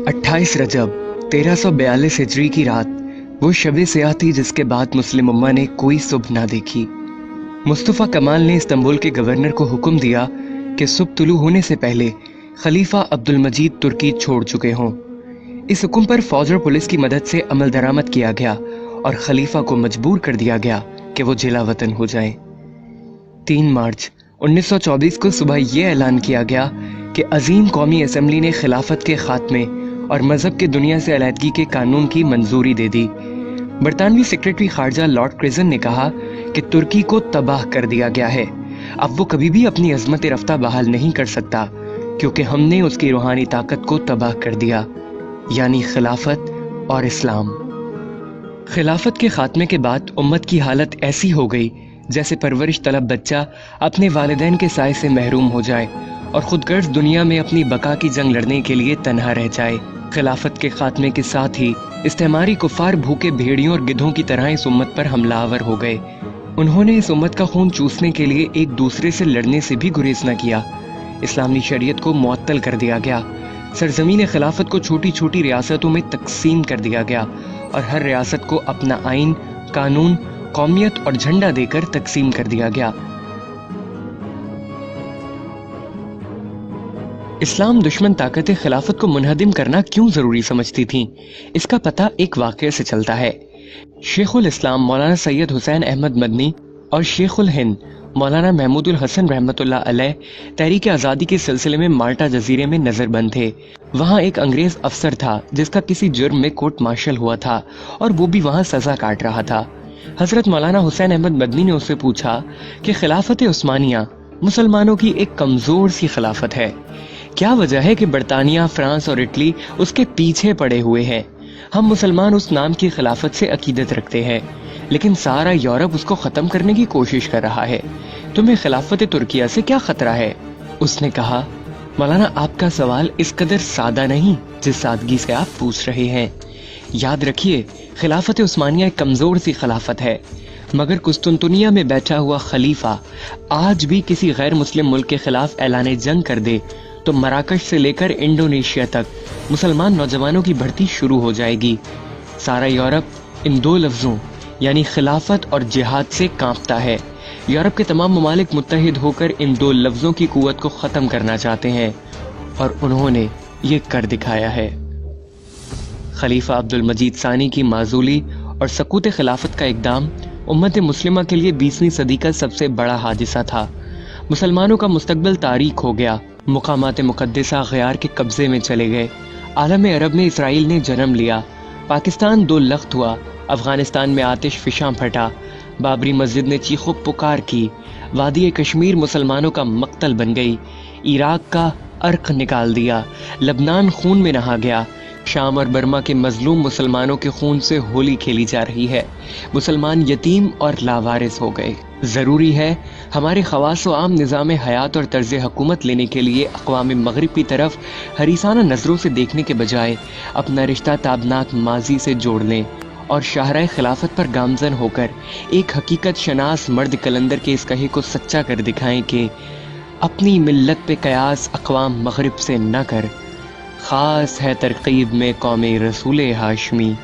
28 रजब 1342 हिजरी की रात वो शब सियाह थी जिसके बाद मुस्लिम उम्मा ने कोई सुबह ना देखी। मुस्तफ़ा कमाल ने इस्तांबुल के गवर्नर को हुक्म दिया कि सुबह तुलू होने से पहले खलीफा अब्दुल मजीद तुर्की छोड़ चुके हों। इस हुक्म पर फौज और पुलिस की मदद से अमल दरामद किया गया और खलीफा को मजबूर कर दिया गया कि वो जिला वतन हो जाएं। 3 मार्च 1924 को सुबह ये ऐलान किया गया कि अजीम कौमी असम्बली ने खिलाफत के खात्मे और मजहब के दुनिया से अलहदगी के कानून की मंजूरी दे दी। बरतानवी सेक्रेटरी खारजा लॉर्ड क्रिजन ने कहा कि तुर्की को तबाह कर दिया गया है, अब वो कभी भी अपनी अजमत रफ्ता बहाल नहीं कर सकता क्योंकि हमने उसकी रूहानी ताकत को तबाह कर दिया, यानी खिलाफत और इस्लाम। खिलाफत के खात्मे के बाद उम्मत की हालत ऐसी हो गई जैसे परवरिश तलब बच्चा अपने वालिदैन के साए से महरूम हो जाए और खुदगर्ज दुनिया में अपनी बका की जंग लड़ने के लिए तन्हा रह जाए। खिलाफत के खात्मे के साथ ही इस्तेमारी कुफार भूखे भेड़ियों और गिद्धों की तरह इस उम्मत पर हमलावर हो गए। उन्होंने इस उम्मत का खून चूसने के लिए एक दूसरे से लड़ने से भी गुरेज न किया। इस्लामी शरीयत को मुअत्तल कर दिया गया। सरजमीन खिलाफत को छोटी छोटी रियासतों में तकसीम कर दिया गया और हर रियासत को अपना आइन, कानून, कौमियत और झंडा देकर तकसीम कर दिया गया। इस्लाम दुश्मन ताकतें खिलाफत को मुनहदिम करना क्यों जरूरी समझती थीं? इसका पता एक वाक़ये से चलता है। शेखुल इस्लाम मौलाना सैयद हुसैन अहमद मदनी और शेखुल हिंद मौलाना महमूदुल हसन रहमतुल्लाह अलैह तहरीक आज़ादी के सिलसिले में माल्टा जजीरे में नजरबंद थे। वहाँ एक अंग्रेज अफसर था जिसका किसी जुर्म में कोर्ट मार्शल हुआ था और वो भी वहाँ सजा काट रहा था। हजरत मौलाना हुसैन अहमद मदनी ने उससे पूछा कि खिलाफत उस्मानिया मुसलमानों की एक कमजोर सी खिलाफत है, क्या वजह है कि बरतानिया, फ्रांस और इटली उसके पीछे पड़े हुए हैं? हम मुसलमान उस नाम की खिलाफत से अकीदत रखते हैं, लेकिन सारा यूरोप उसको खत्म करने की कोशिश कर रहा है। तुम्हें खिलाफत तुर्किया से क्या खतरा है? उसने कहा, मौलाना आपका सवाल इस कदर सादा नहीं जिस सादगी से आप पूछ रहे हैं। याद रखिए, खिलाफत उस्मानिया एक कमजोर सी खिलाफत है, मगर कुस्तुनतुनिया में बैठा हुआ खलीफा आज भी किसी गैर मुस्लिम मुल्क के खिलाफ ऐलान जंग कर दे तो मराकश से लेकर इंडोनेशिया तक मुसलमान नौजवानों की भर्ती शुरू हो जाएगी। सारा यूरोप इन 2 लफ्जों यानी खिलाफत और जिहाद से कांपता है। यूरोप के तमाम ममालिक मुत्तहिद होकर इन 2 लफ्जों की कुव्वत को खत्म करना चाहते हैं और उन्होंने ये कर दिखाया है। खलीफा अब्दुल मजीद सानी की माजूली और सकूत खिलाफत का इक़दाम उम्मत मुस्लिमा के लिए 20वीं सदी का सबसे बड़ा हादिसा था। मुसलमानों का मुस्तकबिल तारीख हो गया। मुकामात मुक़द्दसा गयार के कब्जे में चले गए। आलम अरब में इसराइल ने जन्म लिया। पाकिस्तान 2 लख्त हुआ। अफगानिस्तान में आतिश फिशां फटा। बाबरी मस्जिद ने चीखो पुकार की। वादी कश्मीर मुसलमानों का मक्तल बन गई। इराक का अर्क निकाल दिया। लबनान खून में नहा गया। शाम और बर्मा के मजलूम मुसलमानों के खून से होली खेली जा रही है। मुसलमान यतीम और लावारिस हो गए। ज़रूरी है हमारे खवास व आम निज़ाम हयात और तर्ज हुकूमत लेने के लिए अक़वाम मग़रिब की तरफ हरीसाना नज़रों से देखने के बजाय अपना रिश्ता ताबनाक माजी से जोड़ लें और शाहराए खिलाफत पर गामज़न होकर एक हकीकत शनास मर्द कलंदर के इस कहे को सच्चा कर दिखाएं कि अपनी मिल्लत पे कयास अक़वाम मग़रिब से न कर, ख़ास है तरकीब में कौमे रसूल हाशमी।